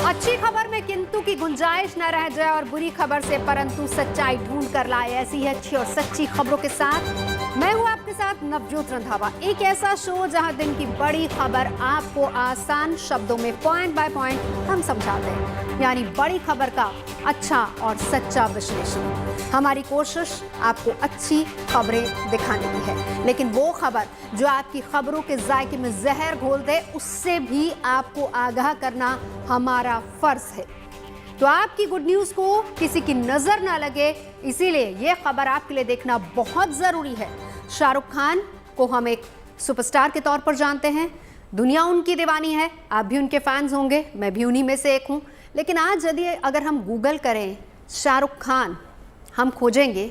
अच्छी खबर में किंतु की गुंजाइश न रह जाए और बुरी खबर से परंतु सच्चाई ढूंढ कर लाए। ऐसी ही अच्छी और सच्ची खबरों के साथ मैं हूं आपके साथ नवजोत रंधावा। एक ऐसा शो जहां दिन की बड़ी खबर आपको आसान शब्दों में पॉइंट बाय पॉइंट हम समझाते हैं, यानी बड़ी खबर का अच्छा और सच्चा विश्लेषण। हमारी कोशिश आपको अच्छी खबरें दिखाने की है, लेकिन वो खबर जो आपकी खबरों के जायके में जहर घोल दे, उससे भी आपको आगाह करना हमारा फर्ज है। तो आपकी गुड न्यूज को किसी की नजर ना लगे, इसीलिए ये खबर आपके लिए देखना बहुत जरूरी है। शाहरुख खान को हम एक सुपरस्टार के तौर पर जानते हैं, दुनिया उनकी दीवानी है, आप भी उनके फैंस होंगे, मैं भी उन्हीं में से एक हूं। लेकिन आज यदि अगर हम गूगल करें शाहरुख खान, हम खोजेंगे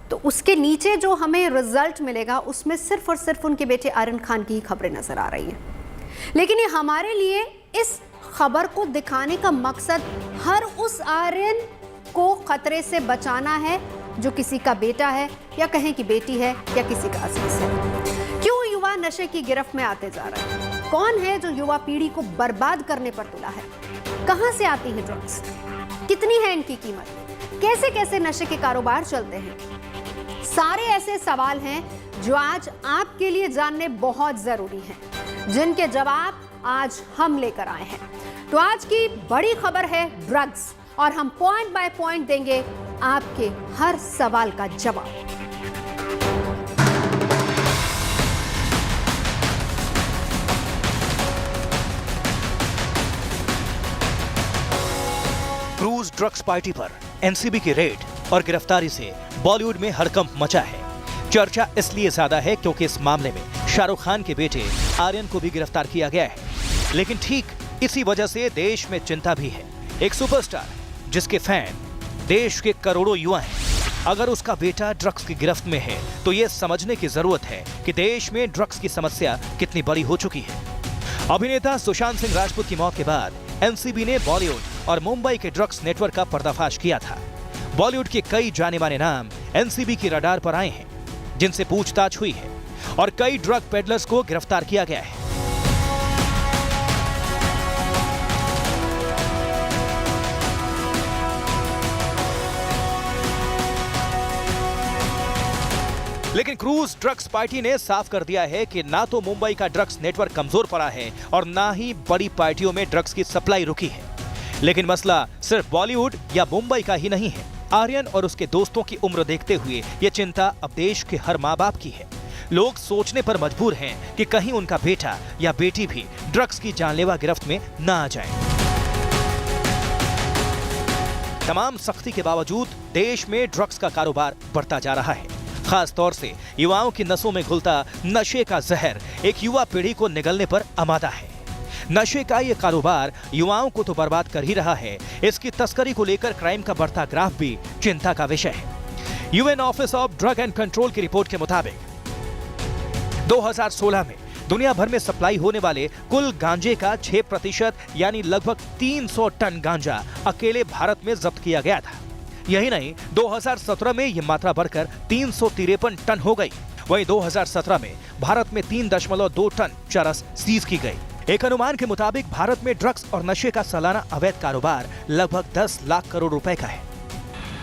तो उसके नीचे जो हमें रिजल्ट मिलेगा उसमें सिर्फ और सिर्फ उनके बेटे आर्यन खान की ही खबरें नजर आ रही हैं। लेकिन ये हमारे लिए इस खबर को दिखाने का मकसद हर उस आर्यन को खतरे से बचाना है जो किसी का बेटा है या कहें कि बेटी है या किसी का अजीज है। क्यों युवा नशे की गिरफ्त में आते जा रहे हैं? कौन है जो युवा पीढ़ी को बर्बाद करने पर तुला है? कहां से आती है ड्रग्स? कितनी है इनकी कीमत? कैसे कैसे नशे के कारोबार चलते हैं? सारे ऐसे सवाल हैं जो आज आपके लिए जानने बहुत जरूरी हैं, जिनके जवाब आज हम लेकर आए हैं। तो आज की बड़ी खबर है ड्रग्स, और हम पॉइंट बाय पॉइंट देंगे आपके हर सवाल का जवाब। क्रूज ड्रग्स पार्टी पर एनसीबी की रेड और गिरफ्तारी से बॉलीवुड में हड़कंप मचा है। चर्चा इसलिए ज्यादा है क्योंकि इस मामले में शाहरुख खान के बेटे आर्यन को भी गिरफ्तार किया गया है। लेकिन ठीक इसी वजह से देश में चिंता भी है। एक सुपरस्टार जिसके फैन देश के करोड़ों युवा हैं, अगर उसका बेटा ड्रग्स की गिरफ्त में है तो ये समझने की जरूरत है कि देश में ड्रग्स की समस्या कितनी बड़ी हो चुकी है। अभिनेता सुशांत सिंह राजपूत की मौत के बाद एनसीबी ने बॉलीवुड और मुंबई के ड्रग्स नेटवर्क का पर्दाफाश किया था। बॉलीवुड के कई जाने माने नाम एनसीबी की रडार पर आए हैं, जिनसे पूछताछ हुई है, और कई ड्रग पेडलर्स को गिरफ्तार किया गया है। लेकिन क्रूज ड्रग्स पार्टी ने साफ कर दिया है कि ना तो मुंबई का ड्रग्स नेटवर्क कमजोर पड़ा है और ना ही बड़ी पार्टियों में ड्रग्स की सप्लाई रुकी है। लेकिन मसला सिर्फ बॉलीवुड या मुंबई का ही नहीं है। आर्यन और उसके दोस्तों की उम्र देखते हुए ये चिंता अब देश के हर माँ बाप की है। लोग सोचने पर मजबूर हैं कि कहीं उनका बेटा या बेटी भी ड्रग्स की जानलेवा गिरफ्त में न आ जाए। तमाम सख्ती के बावजूद देश में ड्रग्स का कारोबार बढ़ता जा रहा है। खास तौर से युवाओं की नसों में घुलता नशे का जहर एक युवा पीढ़ी को निगलने पर आमादा है। नशे का ये कारोबार युवाओं को तो बर्बाद कर ही रहा है, इसकी तस्करी को लेकर क्राइम का बढ़ता ग्राफ भी चिंता का विषय है। UN office of drug and control की रिपोर्ट के मुताबिक 2016 में दुनिया भर में सप्लाई होने वाले कुल गांजे का 6% यानी लगभग 300 टन गांजा अकेले भारत में जब्त किया गया था। यही नहीं, 2017 में यह मात्रा बढ़कर 353 टन हो गई। वहीं 2017 में भारत में 3.2 टन चरस सीज की गई। एक अनुमान के मुताबिक भारत में ड्रग्स और नशे का सालाना अवैध कारोबार लगभग 10 लाख करोड़ रुपए का है।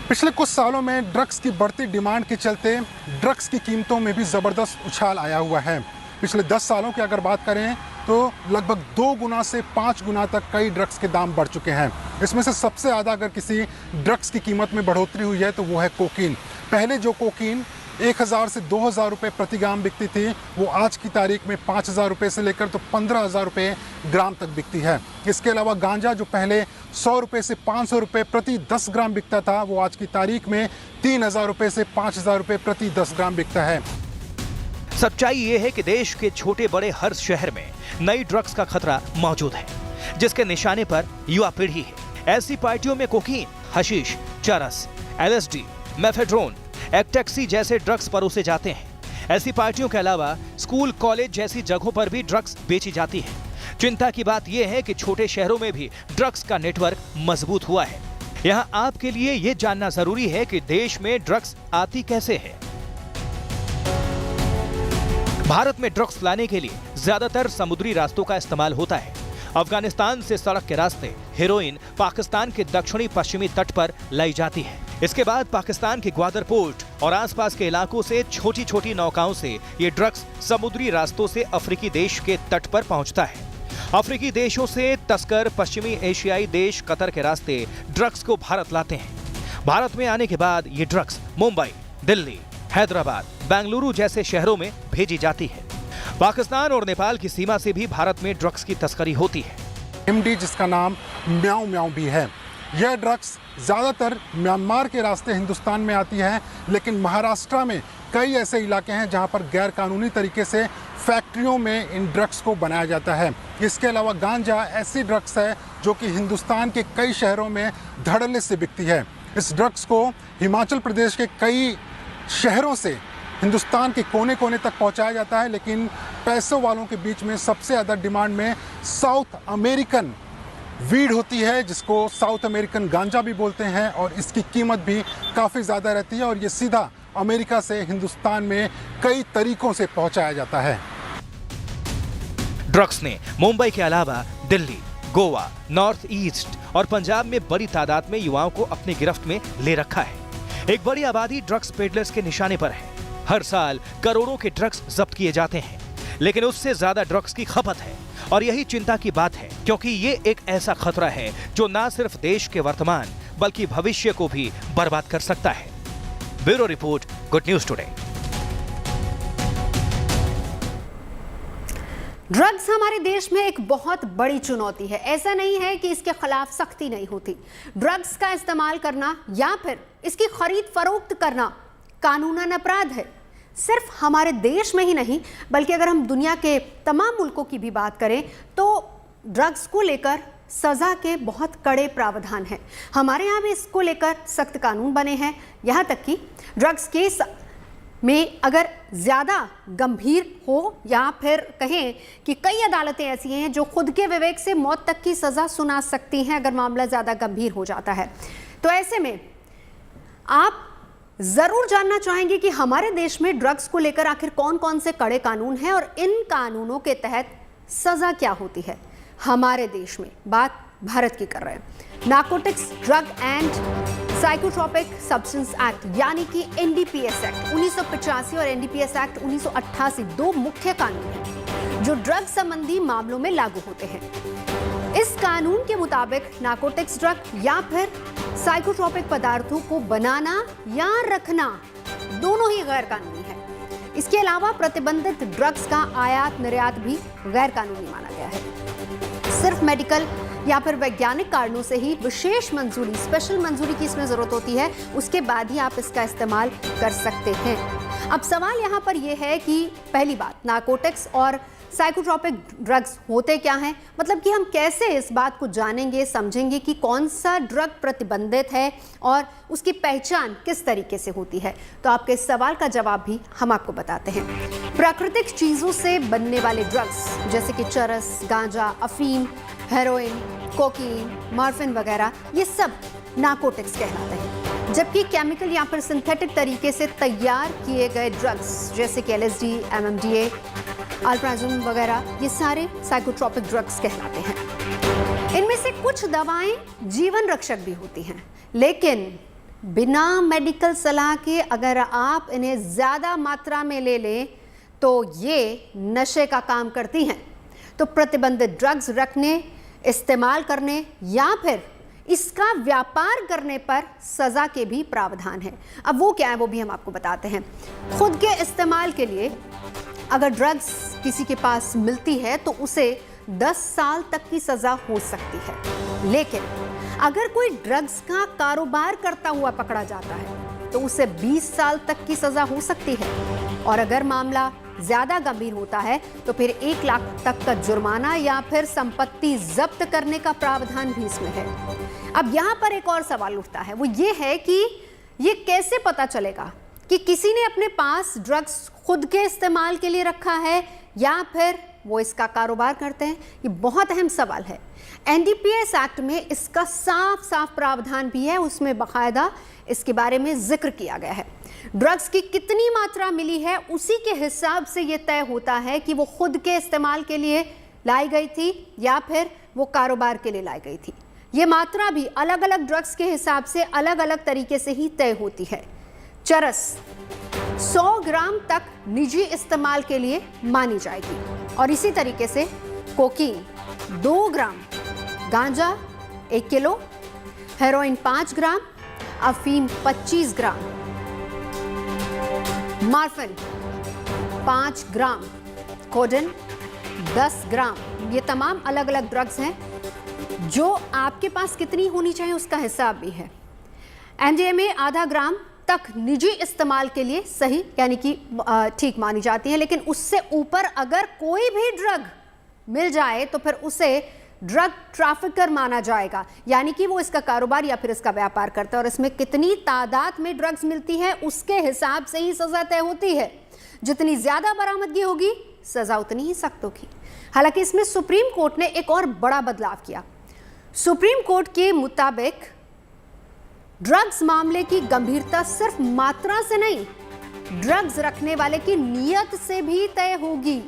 पिछले कुछ सालों में ड्रग्स की बढ़ती डिमांड के चलते ड्रग्स की कीमतों में भी जबरदस्त उछाल आया हुआ है। पिछले 10 सालों की अगर बात करें तो लगभग 2 गुना से 5 गुना तक कई ड्रग्स के दाम बढ़ चुके हैं। इसमें से सबसे ज़्यादा अगर किसी ड्रग्स की कीमत में बढ़ोतरी हुई है तो वो है कोकीन। पहले जो कोकीन 1000 से 2000 रुपये प्रति ग्राम बिकती थी, वो आज की तारीख में 5000 रुपये से लेकर तो 15000 रुपये ग्राम तक बिकती है। इसके अलावा गांजा जो पहले 100 रुपये से 500 रुपये प्रति 10 ग्राम बिकता था, वो आज की तारीख में 3000 रुपये से 5000 रुपये प्रति 10 ग्राम बिकता है। सच्चाई ये है कि देश के छोटे बड़े हर शहर में नई ड्रग्स का खतरा मौजूद है, जिसके निशाने पर युवा पीढ़ी है। ऐसी पार्टियों में कोकीन, हशीश, चरस, एलएसडी, मेफेड्रोन, एक्टेक्सी जैसे ड्रग्स परोसे जाते हैं। ऐसी पार्टियों के अलावा स्कूल, कॉलेज जैसी जगहों पर भी ड्रग्स बेची जाती है। चिंता की बात यह है कि छोटे शहरों में भी ड्रग्स का नेटवर्क मजबूत हुआ है। यहाँ आपके लिए ये जानना जरूरी है कि देश में ड्रग्स आती कैसे है। भारत में ड्रग्स लाने के लिए ज्यादातर समुद्री रास्तों का इस्तेमाल होता है। अफगानिस्तान से सड़क के रास्ते हेरोइन पाकिस्तान के दक्षिणी पश्चिमी तट पर लाई जाती है। इसके बाद पाकिस्तान के ग्वादर पोर्ट और आसपास के इलाकों से छोटी छोटी नौकाओं से ये ड्रग्स समुद्री रास्तों से अफ्रीकी देश के तट पर पहुंचता है। अफ्रीकी देशों से तस्कर पश्चिमी एशियाई देश कतर के रास्ते ड्रग्स को भारत लाते हैं। भारत में आने के बाद ये ड्रग्स मुंबई, दिल्ली, हैदराबाद, बेंगलुरु जैसे शहरों में भेजी जाती है। पाकिस्तान और नेपाल की सीमा से भी भारत में ड्रग्स की तस्करी होती है। MD जिसका नाम म्याऊ म्याऊ भी है। यह ड्रग्स ज़्यादातर म्यांमार के रास्ते हिंदुस्तान में आती है, लेकिन महाराष्ट्र में कई ऐसे इलाके हैं जहां पर गैरकानूनी तरीके से फैक्ट्रियों में इन ड्रग्स को बनाया जाता है। इसके अलावा गांजा ऐसी ड्रग्स है जो कि हिंदुस्तान के कई शहरों में धड़ल्ले से बिकती है। इस ड्रग्स को हिमाचल प्रदेश के कई शहरों से हिंदुस्तान के कोने कोने तक पहुंचाया जाता है, लेकिन पैसों वालों के बीच में सबसे ज़्यादा डिमांड में साउथ अमेरिकन वीड होती है, जिसको साउथ अमेरिकन गांजा भी बोलते हैं, और इसकी कीमत भी काफ़ी ज़्यादा रहती है और ये सीधा अमेरिका से हिंदुस्तान में कई तरीकों से पहुंचाया जाता है। ड्रग्स ने मुंबई के अलावा दिल्ली, गोवा, नॉर्थ ईस्ट और पंजाब में बड़ी तादाद में युवाओं को अपनी गिरफ्त में ले रखा है। एक बड़ी आबादी ड्रग्स पेडलर्स के निशाने पर है। हर साल करोड़ों के ड्रग्स जब्त किए जाते हैं, लेकिन उससे ज्यादा ड्रग्स की खपत है और यही चिंता की बात है, क्योंकि ये एक ऐसा खतरा है जो न सिर्फ देश के वर्तमान बल्कि भविष्य को भी बर्बाद कर सकता है। Bureau report, good news today. Drugs हमारे देश में एक बहुत बड़ी चुनौती है। ऐसा नहीं है कि इसके खिलाफ सख्ती नहीं होती। ड्रग्स का इस्तेमाल करना या फिर इसकी खरीद फरोख्त करना कानूनन अपराध है। सिर्फ हमारे देश में ही नहीं, बल्कि अगर हम दुनिया के तमाम मुल्कों की भी बात करें तो ड्रग्स को लेकर सजा के बहुत कड़े प्रावधान हैं। हमारे यहाँ भी इसको लेकर सख्त कानून बने हैं। यहाँ तक कि ड्रग्स केस में अगर ज़्यादा गंभीर हो या फिर कहें कि कई अदालतें ऐसी हैं जो खुद के विवेक से मौत तक की सज़ा सुना सकती हैं अगर मामला ज़्यादा गंभीर हो जाता है। तो ऐसे में आप ज़रूर जानना चाहेंगे कि हमारे देश में ड्रग्स को लेकर आखिर कौन कौन से कड़े कानून हैं और इन कानूनों के तहत सज़ा क्या होती है। हमारे देश में बात भारत की कर रहे हैं। Narcotics drug and psychotropic substance act यानी कि NDPS एक्ट 1985 और NDPS एक्ट 1988 दो मुख्य कानून हैं जो ड्रग संबंधी मामलों में लागू होते हैं। इस कानून के मुताबिक नार्कोटिक्स ड्रग या फिर साइकोट्रोपिक पदार्थों को बनाना या रखना दोनों ही गैर कानूनी है। इसके अलावा प्रतिबंधित ड्रग्स का आयात निर्यात भी गैर कानूनी माना गया है। सिर्फ मेडिकल या फिर वैज्ञानिक कारणों से ही विशेष मंजूरी, स्पेशल मंजूरी की इसमें जरूरत होती है, उसके बाद ही आप इसका इस्तेमाल कर सकते हैं। अब सवाल यहाँ पर यह है कि पहली बात, नार्कोटिक्स और साइकोट्रोपिक ड्रग्स होते क्या हैं, मतलब कि हम कैसे इस बात को जानेंगे, समझेंगे कि कौन सा ड्रग प्रतिबंधित है और उसकी पहचान किस तरीके से होती है। तो आपके इस सवाल का जवाब भी हम आपको बताते हैं। प्राकृतिक चीज़ों से बनने वाले ड्रग्स जैसे कि चरस, गांजा, अफीम, हेरोइन, कोकीन, मॉर्फिन वगैरह, ये सब नार्कोटिक्स कहलाते हैं। जबकि केमिकल या फिर सिंथेटिक तरीके से तैयार किए गए ड्रग्स जैसे कि LSD, MMDA, अल्प्राजोम वगैरह, ये सारे साइकोट्रोपिक ड्रग्स कहलाते हैं। इनमें से कुछ दवाएं जीवन रक्षक भी होती हैं, लेकिन बिना मेडिकल सलाह के अगर आप इन्हें ज़्यादा मात्रा में ले लें तो ये नशे का काम करती हैं। तो प्रतिबंधित ड्रग्स रखने, इस्तेमाल करने या फिर इसका व्यापार करने पर सज़ा के भी प्रावधान है। अब वो क्या है वो भी हम आपको बताते हैं। खुद के इस्तेमाल के लिए अगर ड्रग्स किसी के पास मिलती है तो उसे 10 साल तक की सज़ा हो सकती है, लेकिन अगर कोई ड्रग्स का कारोबार करता हुआ पकड़ा जाता है तो उसे 20 साल तक की सज़ा हो सकती है, और अगर मामला ज़्यादा गंभीर होता है तो फिर 1 लाख तक का जुर्माना या फिर संपत्ति जब्त करने का प्रावधान भी इसमें है। अब यहाँ पर एक और सवाल उठता है, वो ये है कि ये कैसे पता चलेगा कि किसी ने अपने पास ड्रग्स खुद के इस्तेमाल के लिए रखा है या फिर वो इसका कारोबार करते हैं। ये बहुत अहम सवाल है। NDPS एक्ट में इसका साफ साफ प्रावधान भी है, उसमें बाकायदा इसके बारे में जिक्र किया गया है। ड्रग्स की कितनी मात्रा मिली है उसी के हिसाब से यह तय होता है कि वो खुद के इस्तेमाल के लिए लाई गई थी या फिर वो कारोबार के लिए लाई गई थी। ये मात्रा भी अलग अलग ड्रग्स के हिसाब से अलग अलग तरीके से ही तय होती है। चरस 100 ग्राम तक निजी इस्तेमाल के लिए मानी जाएगी और इसी तरीके से कोकीन 2 ग्राम, गांजा 1 किलो, हेरोइन 5 ग्राम, अफीम 25 ग्राम, मॉर्फिन 5 ग्राम, कोडेन 10 ग्राम, ये तमाम अलग अलग ड्रग्स हैं। जो आपके पास कितनी होनी चाहिए उसका हिसाब भी है। एमडीएमए आधा ग्राम तक निजी इस्तेमाल के लिए सही यानी कि ठीक मानी जाती है, लेकिन उससे ऊपर अगर कोई भी ड्रग मिल जाए तो फिर उसे ड्रग ट्रैफिकर माना जाएगा, यानी कि वो इसका कारोबार या फिर इसका व्यापार करता है और इसमें कितनी तादाद में ड्रग्स मिलती है उसके हिसाब से ही सजा तय होती है। जितनी ज्यादा बरामदगी होगी सजा उतनी ही सख्त होगी। हालांकि इसमें सुप्रीम कोर्ट ने एक और बड़ा बदलाव किया। सुप्रीम कोर्ट के मुताबिक ड्रग्स मामले की गंभीरता सिर्फ मात्रा से नहीं, ड्रग्स रखने वाले की नीयत से भी तय होगी।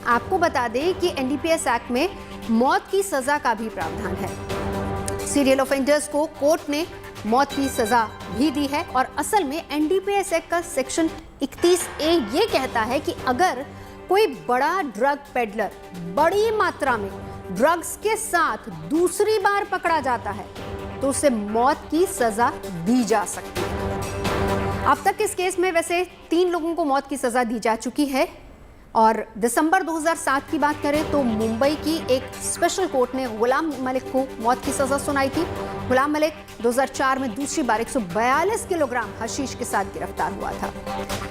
आपको बता दें कि एनडीपीएस एक्ट में मौत की सजा का भी प्रावधान है। सीरियल ऑफेंडर्स को कोर्ट ने मौत की सजा भी दी है और असल में एनडीपीएस एक्ट का सेक्शन 31A ये कहता है कि अगर कोई बड़ा ड्रग पेडलर बड़ी मात्रा में ड्रग्स के साथ दूसरी बार पकड़ा जाता है तो उसे मौत की सजा दी जा सकती है। अब तक इस केस में वैसे 3 लोगों को मौत की सजा दी जा चुकी है और दिसंबर 2007 की बात करें तो मुंबई की एक स्पेशल कोर्ट ने गुलाम मलिक को मौत की सजा सुनाई थी। गुलाम मलिक 2004 में दूसरी बार 142 किलोग्राम हशीश के साथ गिरफ्तार हुआ था।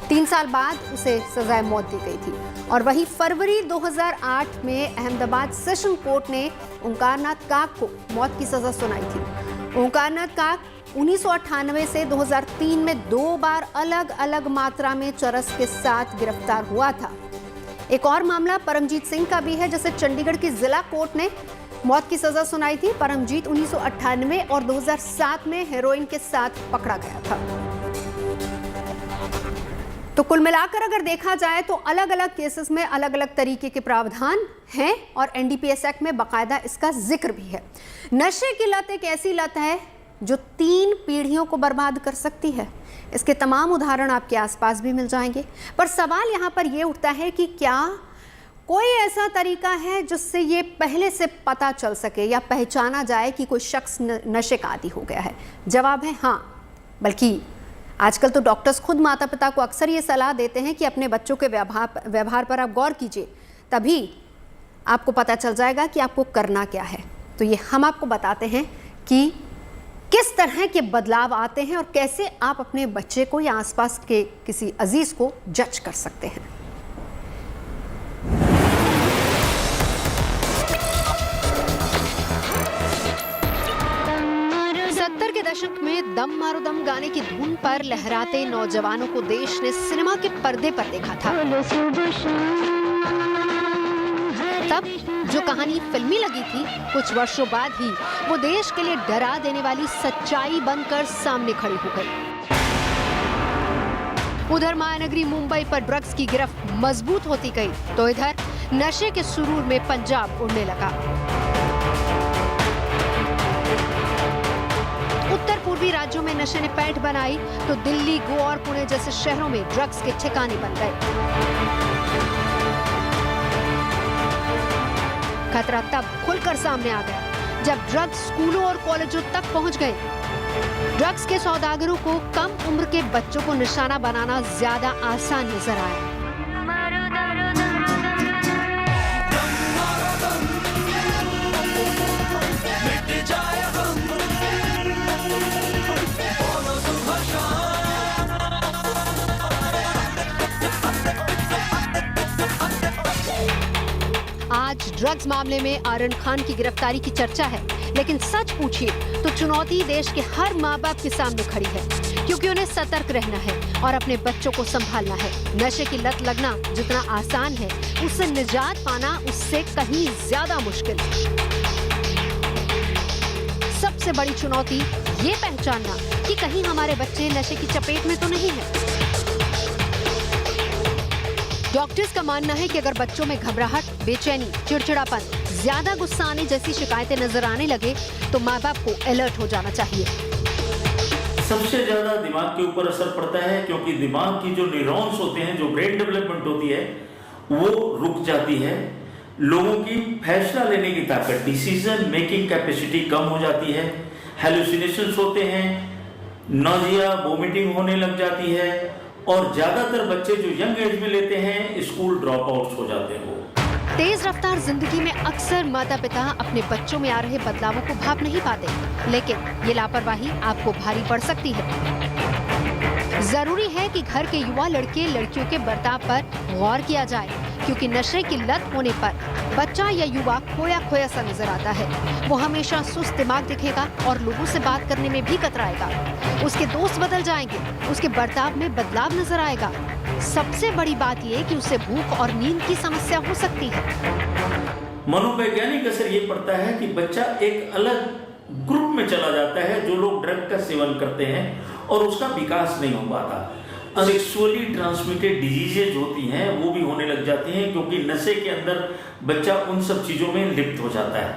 3 साल बाद उसे सजाए मौत दी गई थी और वही फरवरी 2008 में अहमदाबाद सेशन कोर्ट ने ओंकारनाथ काक को मौत की सजा सुनाई थी। ओंकारनाथ काक 1998 से 2003 में 2 बार अलग अलग मात्रा में चरस के साथ गिरफ्तार हुआ था। एक और मामला परमजीत सिंह का भी है, जिसे चंडीगढ़ की जिला कोर्ट ने मौत की सजा सुनाई थी। परमजीत 1998 और 2007 में हेरोइन के साथ पकड़ा गया था। तो कुल मिलाकर अगर देखा जाए तो अलग अलग केसेस में अलग अलग तरीके के प्रावधान हैं और एनडीपीएस एक्ट में बाकायदा इसका जिक्र भी है। नशे की लत एक ऐसी लत है जो 3 पीढ़ियों को बर्बाद कर सकती है। इसके तमाम उदाहरण आपके आसपास भी मिल जाएंगे, पर सवाल यहाँ पर यह उठता है कि क्या कोई ऐसा तरीका है जिससे ये पहले से पता चल सके या पहचाना जाए कि कोई शख्स नशे का आदी हो गया है? जवाब है हाँ। बल्कि आजकल तो डॉक्टर्स खुद माता पिता को अक्सर ये सलाह देते हैं कि अपने बच्चों के व्यवहार पर आप गौर कीजिए, तभी आपको पता चल जाएगा कि आपको करना क्या है। तो ये हम आपको बताते हैं कि किस तरह के बदलाव आते हैं और कैसे आप अपने बच्चे को या आसपास के किसी अजीज को जज कर सकते हैं। 70 के दशक में दम मारो दम गाने की धुन पर लहराते नौजवानों को देश ने सिनेमा के पर्दे पर देखा था। तब जो कहानी फिल्मी लगी थी, कुछ वर्षों बाद ही वो देश के लिए डरा देने वाली सच्चाई बनकर सामने खड़ी हो गई। उधर महानगरी मुंबई पर ड्रग्स की गिरफ्त मजबूत होती गई तो इधर नशे के सुरूर में पंजाब उड़ने लगा। उत्तर पूर्वी राज्यों में नशे ने पैठ बनाई तो दिल्ली, गोवा और पुणे जैसे शहरों में ड्रग्स के ठिकाने बन गए। खतरा तब खुलकर सामने आ गया जब ड्रग्स स्कूलों और कॉलेजों तक पहुंच गए। ड्रग्स के सौदागरों को कम उम्र के बच्चों को निशाना बनाना ज्यादा आसान नजर आया। आज ड्रग्स मामले में आर्यन खान की गिरफ्तारी की चर्चा है, लेकिन सच पूछिए तो चुनौती देश के हर माँ बाप के सामने खड़ी है, क्योंकि उन्हें सतर्क रहना है और अपने बच्चों को संभालना है। नशे की लत लगना जितना आसान है, उससे निजात पाना उससे कहीं ज्यादा मुश्किल है। सबसे बड़ी चुनौती ये पहचानना कि कहीं हमारे बच्चे नशे की चपेट में तो नहीं है। डॉक्टर्स का मानना है कि अगर बच्चों में घबराहट, बेचैनी, चिड़चिड़ापन, ज्यादा गुस्सा आने जैसी शिकायतें नजर आने लगे तो माँ बाप को अलर्ट हो जाना चाहिए। सबसे ज्यादा दिमाग के ऊपर असर पड़ता है, क्योंकि दिमाग की जो न्यूरॉन्स होते हैं, जो ब्रेन डेवलपमेंट होती है, वो रुक जाती है। लोगों की फैसला लेने की ताकत, डिसीजन मेकिंग कैपेसिटी कम हो जाती है। हेलुसिनेशंस होते हैं, नोजिया, वोमिटिंग होने लग जाती है, और ज्यादातर बच्चे जो यंग एज में लेते हैं स्कूल ड्रॉप आउट्स हो जाते हैं। वो तेज रफ्तार जिंदगी में अक्सर माता पिता अपने बच्चों में आ रहे बदलावों को भाप नहीं पाते, लेकिन ये लापरवाही आपको भारी पड़ सकती है। जरूरी है कि घर के युवा लड़के लड़कियों के बर्ताव पर गौर किया जाए, क्योंकि नशे की लत होने पर बच्चा या युवा खोया खोया सा नजर आता है। वो हमेशा सुस्त दिमाग दिखेगा और लोगों से बात करने में भी कतराएगा। उसके दोस्त बदल जाएंगे, उसके बर्ताव में बदलाव नजर आएगा। सबसे बड़ी बात यह कि उसे भूख और नींद की समस्या हो सकती है। मनोवैज्ञानिक असर ये पड़ता है कि बच्चा एक अलग ग्रुप में चला जाता है जो लोग ड्रग का सेवन करते हैं, और उसका विकास नहीं हो पाता। सेक्सुअली ट्रांसमिटेड डिजीजेज होती हैं, वो भी होने लग जाती हैं, क्योंकि नशे के अंदर बच्चा उन सब चीजों में लिप्त हो जाता है।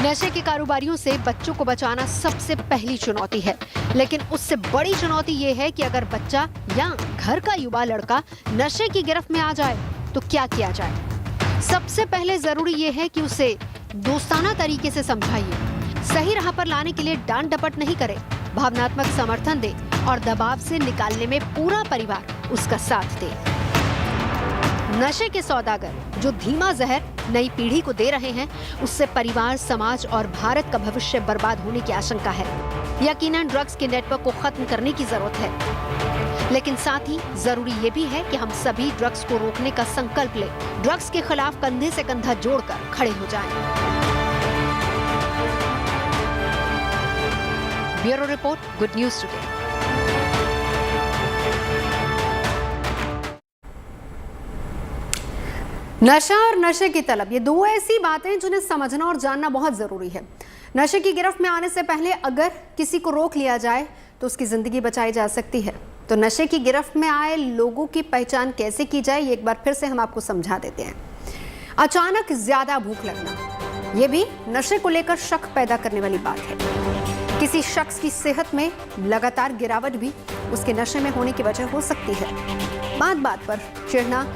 नशे के कारोबारियों से बच्चों को बचाना सबसे पहली चुनौती है, लेकिन उससे बड़ी चुनौती ये है कि अगर बच्चा या घर का युवा लड़का नशे की गिरफ्त में आ जाए तो क्या किया जाए। सबसे पहले जरूरी ये है कि उसे दोस्ताना तरीके से समझाइए, सही राह पर लाने के लिए डांट डपट नहीं करे, भावनात्मक समर्थन दे और दबाव से निकालने में पूरा परिवार उसका साथ दे। नशे के सौदागर जो धीमा जहर नई पीढ़ी को दे रहे हैं, उससे परिवार, समाज और भारत का भविष्य बर्बाद होने की आशंका है। यकीनन ड्रग्स के नेटवर्क को खत्म करने की जरूरत है, लेकिन साथ ही जरूरी ये भी है कि हम सभी ड्रग्स को रोकने का संकल्प लें, ड्रग्स के खिलाफ कंधे से कंधा जोड़कर खड़े हो जाएं। Bureau report, good news today. नशा और नशे की तलब, ये दो ऐसी बातें जिन्हें समझना और जानना बहुत जरूरी है। नशे की गिरफ्त में आने से पहले अगर किसी को रोक लिया जाए तो उसकी जिंदगी बचाई जा सकती है। तो नशे की गिरफ्त में आए लोगों की पहचान कैसे की जाए, ये एक बार फिर से हम आपको समझा देते हैं। अचानक ज्यादा भूख लगना, ये भी नशे को लेकर शक पैदा करने वाली बात है। किसी शख्स की सेहत में लगातार गिरावट भी उसके नशे में होने की वजह हो सकती है। बात बात पर चिढ़ना,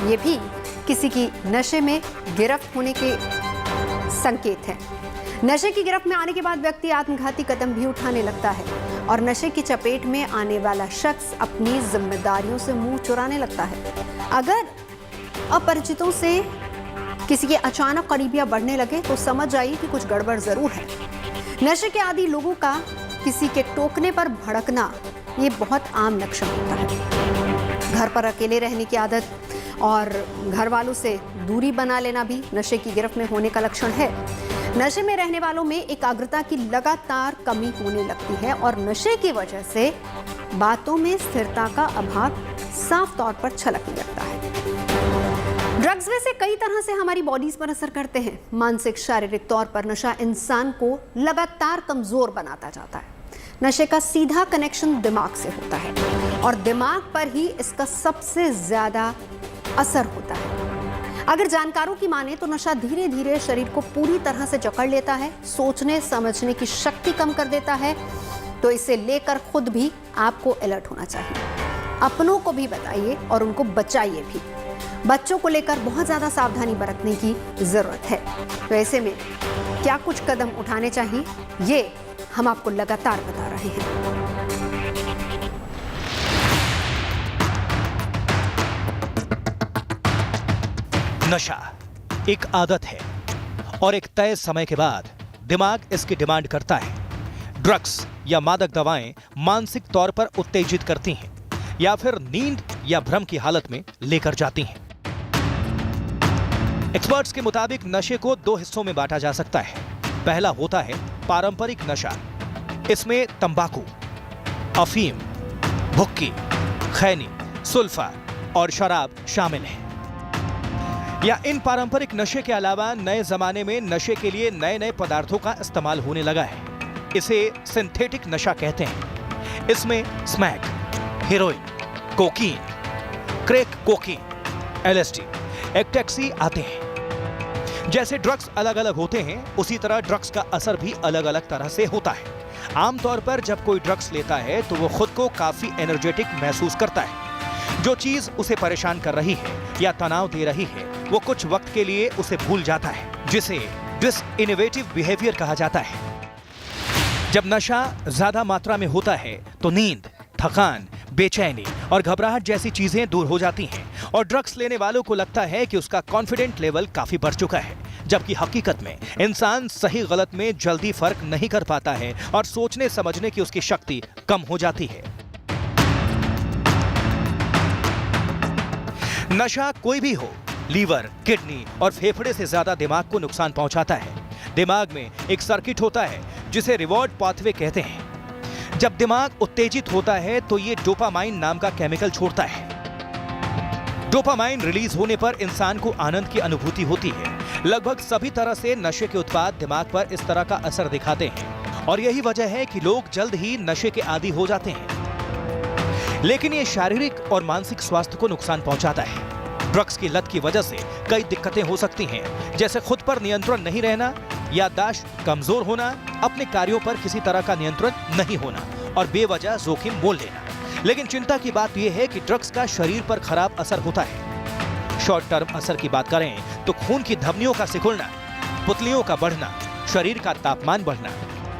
ये भी किसी की नशे में गिरफ्त होने के संकेत है। नशे की गिरफ्त में आने के बाद व्यक्ति आत्मघाती कदम भी उठाने लगता है और नशे की चपेट में आने वाला शख्स अपनी जिम्मेदारियों से मुंह चुराने लगता है। अगर अपरिचितों से किसी की अचानक करीबियां बढ़ने लगे तो समझ जाइए कि कुछ गड़बड़ जरूर है। नशे के आदी लोगों का किसी के टोकने पर भड़कना, ये बहुत आम लक्षण होता है। घर पर अकेले रहने की आदत और घर वालों से दूरी बना लेना भी नशे की गिरफ्त में होने का लक्षण है। नशे में रहने वालों में एकाग्रता की लगातार कमी होने लगती है और नशे की वजह से बातों में स्थिरता का अभाव साफ तौर पर झलकने लगता है। ड्रग्स वैसे कई तरह से हमारी बॉडीज पर असर करते हैं। मानसिक, शारीरिक तौर पर नशा इंसान को लगातार कमजोर बनाता जाता है। नशे का सीधा कनेक्शन दिमाग से होता है और दिमाग पर ही इसका सबसे ज्यादा असर होता है। अगर जानकारों की माने तो नशा धीरे धीरे शरीर को पूरी तरह से जकड़ लेता है, सोचने समझने की शक्ति कम कर देता है। तो इसे लेकर खुद भी आपको अलर्ट होना चाहिए। अपनों को भी बताइए और उनको बचाइए भी। बच्चों को लेकर बहुत ज्यादा सावधानी बरतने की जरूरत है। तो ऐसे में क्या कुछ कदम उठाने चाहिए, ये हम आपको लगातार बता रहे हैं। नशा एक आदत है और एक तय समय के बाद दिमाग इसकी डिमांड करता है। ड्रग्स या मादक दवाएं मानसिक तौर पर उत्तेजित करती हैं या फिर नींद या भ्रम की हालत में लेकर जाती हैं। एक्सपर्ट्स के मुताबिक नशे को दो हिस्सों में बांटा जा सकता है। पहला होता है पारंपरिक नशा। इसमें तंबाकू, अफीम, भुक्की, खैनी, सुल्फा और शराब शामिल है। या इन पारंपरिक नशे के अलावा नए जमाने में नशे के लिए नए नए पदार्थों का इस्तेमाल होने लगा है। इसे सिंथेटिक नशा कहते हैं। इसमें smack, heroin, cocaine, crack cocaine, LSD, एक्टेक्सी आते हैं। जैसे ड्रग्स अलग अलग होते हैं, उसी तरह ड्रग्स का असर भी अलग अलग तरह से होता है। आमतौर पर जब कोई ड्रग्स लेता है तो वो खुद को काफी एनर्जेटिक महसूस करता है। जो चीज उसे परेशान कर रही है या तनाव दे रही है, वो कुछ वक्त के लिए उसे भूल जाता है, जिसे डिसइनोवेटिव बिहेवियर कहा जाता है। जब नशा ज्यादा मात्रा में होता है तो नींद, थकान, बेचैनी और घबराहट जैसी चीजें दूर हो जाती हैं और ड्रग्स लेने वालों को लगता है कि उसका कॉन्फिडेंट लेवल काफी बढ़ चुका है, जबकि हकीकत में इंसान सही गलत में जल्दी फर्क नहीं कर पाता है और सोचने समझने की उसकी शक्ति कम हो जाती है। नशा कोई भी हो, लीवर, किडनी और फेफड़े से ज्यादा दिमाग को नुकसान पहुंचाता है। दिमाग में एक सर्किट होता है जिसे रिवॉर्ड पाथवे कहते हैं। जब दिमाग उत्तेजित होता है तो ये डोपामाइन नाम का केमिकल छोड़ता है। डोपामाइन रिलीज होने पर इंसान को आनंद की अनुभूति होती है। लगभग सभी तरह से नशे के उत्पाद दिमाग पर इस तरह का असर दिखाते हैं और यही वजह है कि लोग जल्द ही नशे के आदी हो जाते हैं। लेकिन ये शारीरिक और मानसिक स्वास्थ्य को नुकसान पहुंचाता है। ड्रग्स की लत की वजह से कई दिक्कतें हो सकती हैं, जैसे खुद पर नियंत्रण नहीं रहना, याददाश्त कमजोर होना, अपने कार्यों पर किसी तरह का नियंत्रण नहीं होना और बेवजह जोखिम मोल लेना। लेकिन चिंता की बात यह है कि ड्रग्स का शरीर पर खराब असर होता है। शॉर्ट टर्म असर की बात करें तो खून की धमनियों का सिकुड़ना, पुतलियों का बढ़ना, शरीर का तापमान बढ़ना,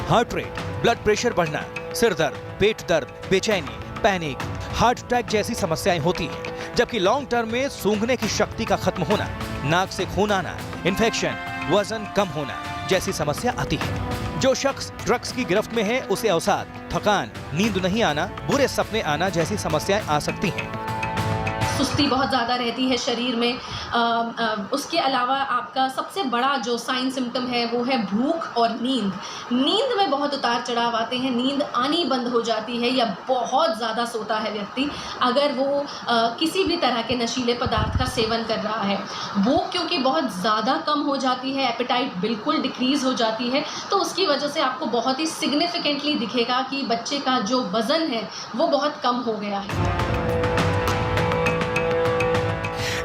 हार्ट रेट, ब्लड प्रेशर बढ़ना, सिर दर्द, पेट दर्द, बेचैनी, पैनिक, हार्ट अटैक जैसी समस्याएं होती हैं। जबकि लॉन्ग टर्म में सूंघने की शक्ति का खत्म होना, नाक से खून आना, इन्फेक्शन, वजन कम होना जैसी समस्या आती है। जो शख्स ड्रग्स की गिरफ्त में है उसे अवसाद, थकान, नींद नहीं आना, बुरे सपने आना जैसी समस्याएं आ सकती हैं। सुस्ती बहुत ज़्यादा रहती है शरीर में। उसके अलावा आपका सबसे बड़ा जो साइन सिम्टम है वो है भूख और नींद। नींद में बहुत उतार चढ़ाव आते हैं, नींद आनी बंद हो जाती है या बहुत ज़्यादा सोता है व्यक्ति अगर वो किसी भी तरह के नशीले पदार्थ का सेवन कर रहा है। भूख क्योंकि बहुत ज़्यादा कम हो जाती है, एपेटाइट बिल्कुल डिक्रीज़ हो जाती है, तो उसकी वजह से आपको बहुत ही सिग्निफिकेंटली दिखेगा कि बच्चे का जो वज़न है वो बहुत कम हो गया है।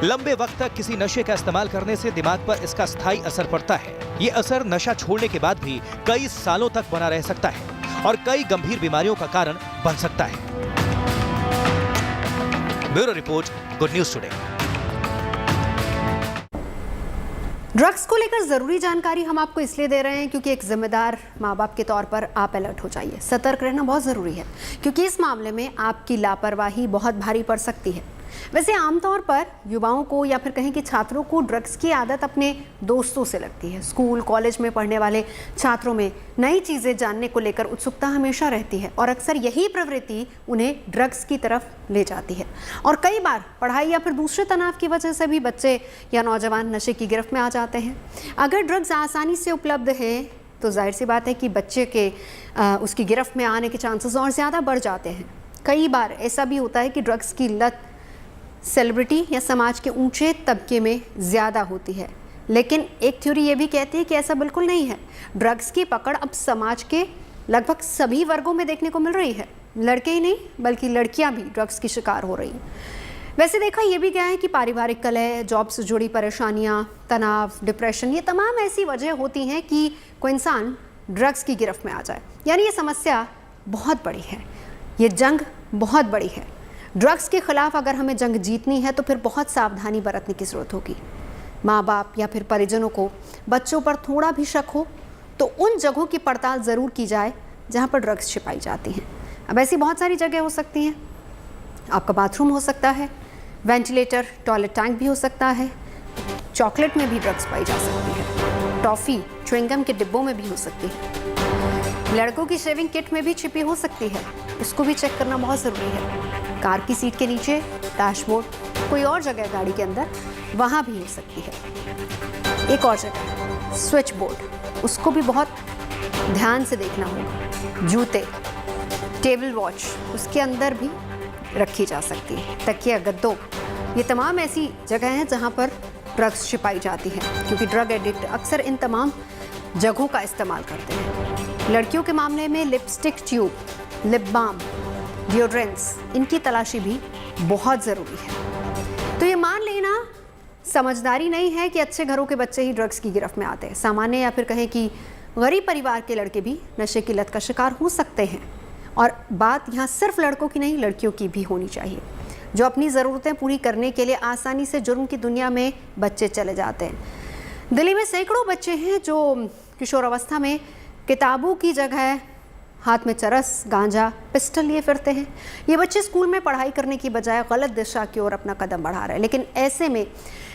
लंबे वक्त तक किसी नशे का इस्तेमाल करने से दिमाग पर इसका स्थायी असर पड़ता है। ये असर नशा छोड़ने के बाद भी कई सालों तक बना रह सकता है और कई गंभीर बीमारियों का कारण बन सकता है। Bureau report, good news today. Drugs को लेकर जरूरी जानकारी हम आपको इसलिए दे रहे हैं क्योंकि एक जिम्मेदार माँ बाप के तौर पर आप अलर्ट हो जाइए। सतर्क रहना बहुत जरूरी है क्योंकि इस मामले में आपकी लापरवाही बहुत भारी पड़ सकती है। वैसे आमतौर पर युवाओं को या फिर कहें कि छात्रों को ड्रग्स की आदत अपने दोस्तों से लगती है। स्कूल कॉलेज में पढ़ने वाले छात्रों में नई चीज़ें जानने को लेकर उत्सुकता हमेशा रहती है और अक्सर यही प्रवृत्ति उन्हें ड्रग्स की तरफ ले जाती है। और कई बार पढ़ाई या फिर दूसरे तनाव की वजह से भी बच्चे या नौजवान नशे की गिरफ्त में आ जाते हैं। अगर ड्रग्स आसानी से उपलब्ध है तो जाहिर सी बात है कि बच्चे के उसकी गिरफ्त में आने के चांसेस और ज़्यादा बढ़ जाते हैं। कई बार ऐसा भी होता है कि ड्रग्स की लत सेलिब्रिटी या समाज के ऊंचे तबके में ज़्यादा होती है, लेकिन एक थ्योरी ये भी कहती है कि ऐसा बिल्कुल नहीं है। ड्रग्स की पकड़ अब समाज के लगभग सभी वर्गों में देखने को मिल रही है। लड़के ही नहीं बल्कि लड़कियां भी ड्रग्स की शिकार हो रही हैं। वैसे देखा ये भी गया है कि पारिवारिक कलह, जॉब से जुड़ी परेशानियां, तनाव, डिप्रेशन, ये तमाम ऐसी वजह होती हैं कि कोई इंसान ड्रग्स की गिरफ्त में आ जाए। यानी ये समस्या बहुत बड़ी है, ये जंग बहुत बड़ी है। ड्रग्स के खिलाफ अगर हमें जंग जीतनी है तो फिर बहुत सावधानी बरतने की ज़रूरत होगी। माँ बाप या फिर परिजनों को बच्चों पर थोड़ा भी शक हो तो उन जगहों की पड़ताल ज़रूर की जाए जहाँ पर ड्रग्स छिपाई जाती हैं। अब ऐसी बहुत सारी जगह हो सकती हैं। आपका बाथरूम हो सकता है, वेंटिलेटर, टॉयलेट टैंक भी हो सकता है, चॉकलेट में भी ड्रग्स पाई जा सकती है, टॉफ़ी, च्युइंगम के डिब्बों में भी हो सकती है, लड़कों की शेविंग किट में भी छिपी हो सकती है, उसको भी चेक करना बहुत ज़रूरी है। कार की सीट के नीचे, डैशबोर्ड, कोई और जगह गाड़ी के अंदर, वहाँ भी हो सकती है। एक और जगह स्विच बोर्ड, उसको भी बहुत ध्यान से देखना होगा। जूते, टेबल वॉच, उसके अंदर भी रखी जा सकती है। तकिया, गद्दों, ये तमाम ऐसी जगह हैं जहाँ पर ड्रग्स छिपाई जाती है, क्योंकि ड्रग एडिक्ट अक्सर इन तमाम जगहों का इस्तेमाल करते हैं। लड़कियों के मामले में lipstick tube, lip balm, deodorants, इनकी तलाशी भी बहुत ज़रूरी है। तो ये मान लेना समझदारी नहीं है कि अच्छे घरों के बच्चे ही ड्रग्स की गिरफ्त में आते हैं। सामान्य या फिर कहें कि गरीब परिवार के लड़के भी नशे की लत का शिकार हो सकते हैं। और बात यहाँ सिर्फ लड़कों की नहीं, लड़कियों की भी होनी चाहिए, जो अपनी ज़रूरतें पूरी करने के लिए आसानी से जुर्म की दुनिया में बच्चे चले जाते हैं। दिल्ली में सैकड़ों बच्चे हैं जो किशोरावस्था में किताबों की जगह हाथ में चरस, गांजा, पिस्टल लिए फिरते हैं। ये बच्चे स्कूल में पढ़ाई करने की बजाय गलत दिशा की ओर अपना कदम बढ़ा रहे हैं। लेकिन ऐसे में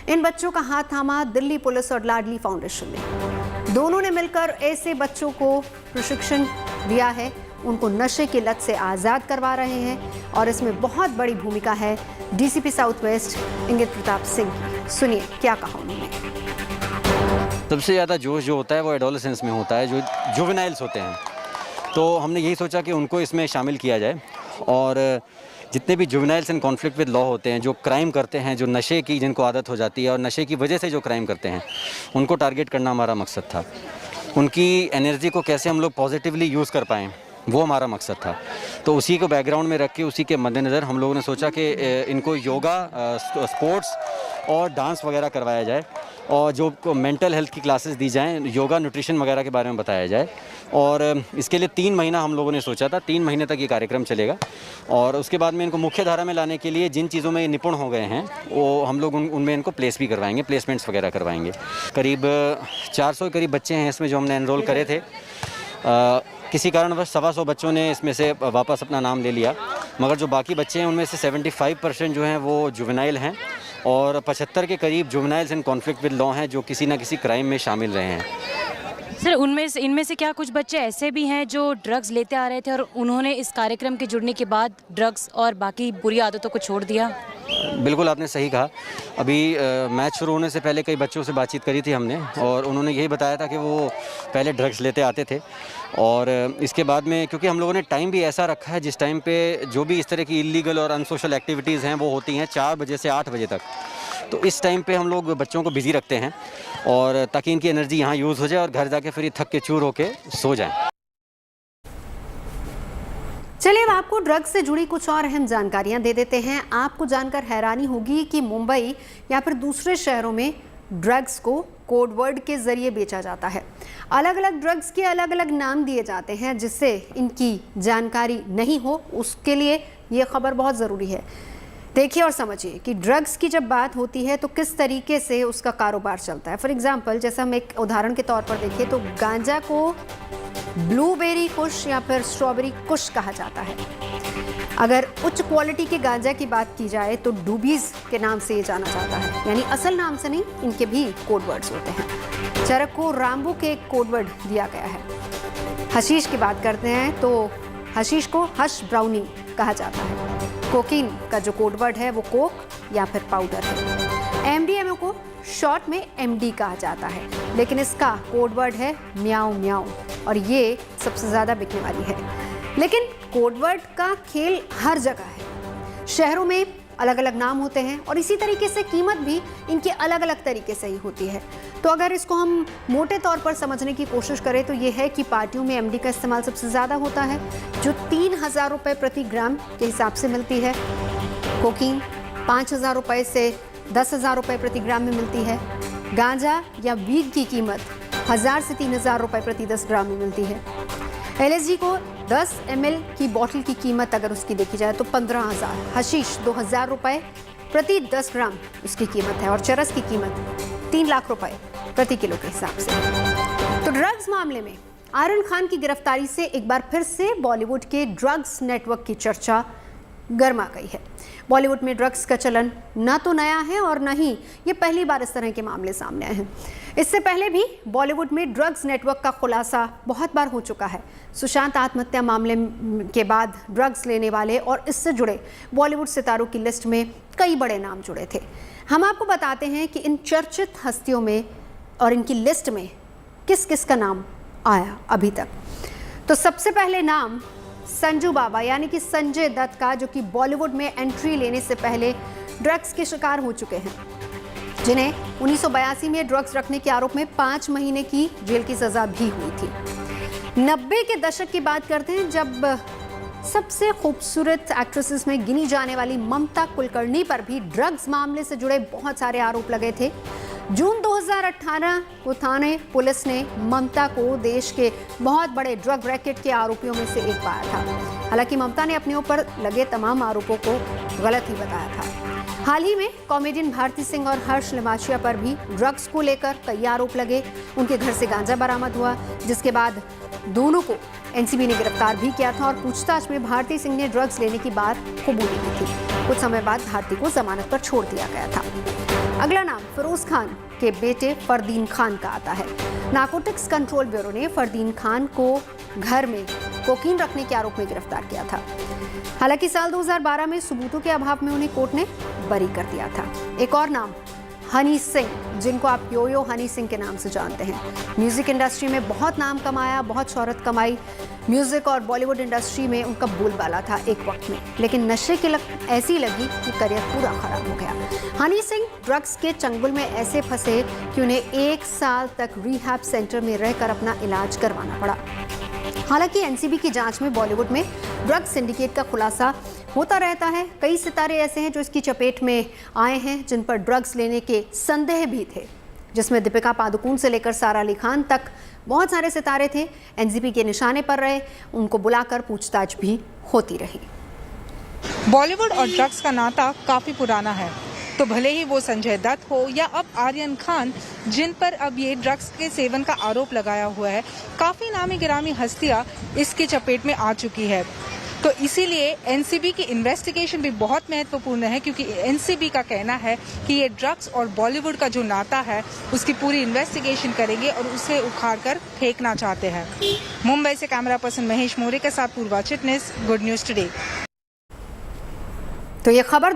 इन बच्चों का हाथ थामा दिल्ली पुलिस और लाडली फाउंडेशन ने। दोनों ने मिलकर ऐसे बच्चों को प्रशिक्षण दिया है, उनको नशे की लत से आज़ाद करवा रहे हैं। और इसमें बहुत बड़ी भूमिका है डीसीपी साउथ वेस्ट इंगित प्रताप सिंह की। सुनिए क्या कहा उन्होंने। सबसे ज़्यादा जोश जो होता है वो एडोलेसेंस में होता है, जो जुवेनाइल्स होते हैं। तो हमने यही सोचा कि उनको इसमें शामिल किया जाए और जितने भी juveniles in conflict with law होते हैं, जो क्राइम करते हैं, जो नशे की जिनको आदत हो जाती है और नशे की वजह से जो क्राइम करते हैं, उनको टारगेट करना हमारा मकसद था। उनकी एनर्जी को कैसे हम लोग पॉजिटिवली यूज़ कर पाएँ, वो हमारा मकसद था। तो उसी को बैकग्राउंड में रख के, उसी के मद्देनज़र हम लोगों ने सोचा कि इनको योगा, स्पोर्ट्स और डांस वगैरह करवाया जाए और जो मेंटल हेल्थ की क्लासेस दी जाएं, योगा, न्यूट्रिशन वगैरह के बारे में बताया जाए। और इसके लिए 3 महीना हम लोगों ने सोचा था, 3 महीने तक ये कार्यक्रम चलेगा। और उसके बाद में इनको मुख्य धारा में लाने के लिए जिन चीज़ों में ये निपुण हो गए हैं वो हम लोग उनमें इनको प्लेस भी करवाएंगे, प्लेसमेंट्स वगैरह करवाएंगे। करीब 400 करीब बच्चे हैं इसमें जो हमने एनरोल करे थे। किसी कारणवश 125 बच्चों ने इसमें से वापस अपना नाम ले लिया, मगर जो बाकी बच्चे हैं उनमें से 75% जो हैं वो जुवेनाइल हैं और 75 के करीब juveniles in conflict with law हैं जो किसी न किसी क्राइम में शामिल रहे हैं। सर, इनमें से क्या कुछ बच्चे ऐसे भी हैं जो ड्रग्स लेते आ रहे थे और उन्होंने इस कार्यक्रम के जुड़ने के बाद ड्रग्स और बाकी बुरी आदतों को छोड़ दिया? बिल्कुल, आपने सही कहा। अभी मैच शुरू होने से पहले कई बच्चों से बातचीत करी थी हमने और उन्होंने यही बताया था कि वो पहले ड्रग्स लेते आते थे और इसके बाद में, क्योंकि हम लोगों ने टाइम भी ऐसा रखा है जिस टाइम पे जो भी इस तरह की इलीगल और अनसोशल एक्टिविटीज़ हैं वो होती हैं 4 बजे से 8 बजे तक। तो इस टाइम पे हम लोग बच्चों को बिज़ी रखते हैं और ताकि इनकी एनर्जी यहाँ यूज़ हो जाए और घर जाके फिर थक के चूर होके सो जाएं। चलिए अब आपको ड्रग्स से जुड़ी कुछ और अहम जानकारियां दे देते हैं। आपको जानकर हैरानी होगी कि मुंबई या फिर दूसरे शहरों में ड्रग्स को कोड वर्ड के जरिए बेचा जाता है। अलग अलग ड्रग्स के अलग अलग नाम दिए जाते हैं, जिससे इनकी जानकारी नहीं हो उसके लिए ये खबर बहुत ज़रूरी है। देखिए और समझिए कि ड्रग्स की जब बात होती है तो किस तरीके से उसका कारोबार चलता है। फॉर एग्जांपल, जैसे हम एक उदाहरण के तौर पर देखें तो गांजा को ब्लूबेरी कुश या फिर स्ट्रॉबेरी कुश कहा जाता है। अगर उच्च क्वालिटी के गांजा की बात की जाए तो डूबीज के नाम से ये जाना जाता है, यानी असल नाम से नहीं, इनके भी कोड वर्ड्स होते हैं। चरक को राम्बो के कोड वर्ड दिया गया है। हशीश की बात करते हैं तो हशीश को हश ब्राउनी कहा जाता है। कोकीन का जो कोड वर्ड है वो कोक या फिर पाउडर है। एमडीएमए को शॉर्ट में एमडी कहा जाता है, लेकिन इसका कोड वर्ड है म्याऊ म्याऊ और ये सबसे ज़्यादा बिकने वाली है। लेकिन कोड वर्ड का खेल हर जगह है। शहरों में अलग अलग नाम होते हैं और इसी तरीके से कीमत भी इनकी अलग अलग तरीके से ही होती है। तो अगर इसको हम मोटे तौर पर समझने की कोशिश करें तो ये है कि पार्टियों में एमडी का इस्तेमाल सबसे ज़्यादा होता है, जो 3000 रुपये प्रति ग्राम के हिसाब से मिलती है। कोकीन 5000 रुपये से 10,000 रुपये प्रति ग्राम में मिलती है। गांजा या वीड की कीमत 1000 से 3000 रुपये प्रति 10 ग्राम में मिलती है। एलएसडी को 10 ml की बोतल की कीमत अगर उसकी देखी जाए तो 15,000। हशीश 2000 रुपये प्रति 10 ग्राम उसकी कीमत है और चरस की कीमत 3 लाख रुपए प्रति किलो के हिसाब से। तो ड्रग्स मामले में आर्यन खान की गिरफ्तारी से एक बार फिर से बॉलीवुड के ड्रग्स नेटवर्क की चर्चा गर्मा गई है। बॉलीवुड में ड्रग्स का चलन न तो नया है और न ही ये पहली बार इस तरह के मामले सामने आए हैं। इससे पहले भी बॉलीवुड में ड्रग्स नेटवर्क का खुलासा बहुत बार हो चुका है। सुशांत आत्महत्या मामले के बाद ड्रग्स लेने वाले और इससे जुड़े बॉलीवुड सितारों की लिस्ट में कई बड़े नाम जुड़े थे। हम आपको बताते हैं कि इन चर्चित हस्तियों में और इनकी लिस्ट में किस किस का नाम आया अभी तक। तो सबसे पहले नाम संजू बाबा यानी कि संजय दत्त का, जो कि बॉलीवुड में एंट्री लेने से पहले ड्रग्स के शिकार हो चुके हैं। जिन्हें 1982 में ड्रग्स रखने के आरोप में 5 महीने की जेल की सजा भी हुई थी। 90 के दशक की बात करते हैं, जब सबसे खूबसूरत एक्ट्रेसेस में गिनी जाने वाली ममता कुलकर्णी पर भी ड्रग्स मामले से जुड़े बहुत सारे आरोप लगे थे। जून 2018 को थाने पुलिस ने ममता को देश के बहुत बड़े ड्रग रैकेट के आरोपियों में से एक पाया था। हालांकि ममता ने अपने ऊपर लगे तमाम आरोपों को गलत ही बताया था। हाल ही में कॉमेडियन भारती सिंह और हर्ष लिमाचिया पर भी ड्रग्स को लेकर कई आरोप लगे। उनके घर से गांजा बरामद हुआ, जिसके बाद दोनों को एनसीबी ने गिरफ्तार भी किया था और पूछताछ में भारती सिंह ने ड्रग्स लेने की बात कबूली की थी। कुछ समय बाद भारती को जमानत पर छोड़ दिया गया था। अगला नाम फिरोज खान के बेटे फरदीन खान का आता है। नारकोटिक्स कंट्रोल ब्यूरो ने फरदीन खान को घर में कोकीन रखने के आरोप में गिरफ्तार किया था। हालांकि साल 2012 में सबूतों के अभाव में उन्हें कोर्ट ने बरी कर दिया था। एक और नाम हनी सिंह, जिनको आप यो-यो हनी सिंह के नाम से जानते हैं। म्यूजिक इंडस्ट्री में बहुत नाम कमाया, बहुत शोहरत कमाई। म्यूजिक और बॉलीवुड इंडस्ट्री में उनका बोलबाला था एक वक्त में, लेकिन नशे की लत ऐसी लगी कि करियर पूरा खराब हो गया। हनी सिंह ड्रग्स के चंगुल में ऐसे फंसे कि उन्हें 1 साल तक रिहैब सेंटर में रहकर अपना इलाज करवाना पड़ा। हालांकि एनसीबी की जांच में बॉलीवुड में ड्रग्स सिंडिकेट का खुलासा होता रहता है। कई सितारे ऐसे हैं जो इसकी चपेट में आए हैं, जिन पर ड्रग्स लेने के संदेह भी थे, जिसमें दीपिका पादुकोण से लेकर सारा अली खान तक बहुत सारे सितारे थे। एनसीबी के निशाने पर रहे, उनको बुलाकर पूछताछ भी होती रही। बॉलीवुड और ड्रग्स का नाता काफी पुराना है, तो भले ही वो संजय दत्त हो या अब आर्यन खान, जिन पर अब ये ड्रग्स के सेवन का आरोप लगाया हुआ है, काफी नामी गिरामी हस्तियां इसकी चपेट में आ चुकी है। तो इसीलिए एनसीबी की इन्वेस्टिगेशन भी बहुत महत्वपूर्ण है, क्योंकि एनसीबी का कहना है कि ये ड्रग्स और बॉलीवुड का जो नाता है उसकी पूरी इन्वेस्टिगेशन करेंगे और उसे उखाड़कर फेंकना चाहते हैं। मुंबई से कैमरा पर्सन महेश मोरे के साथ पूर्वा चिटनिस, गुड न्यूज टुडे। तो ये खबर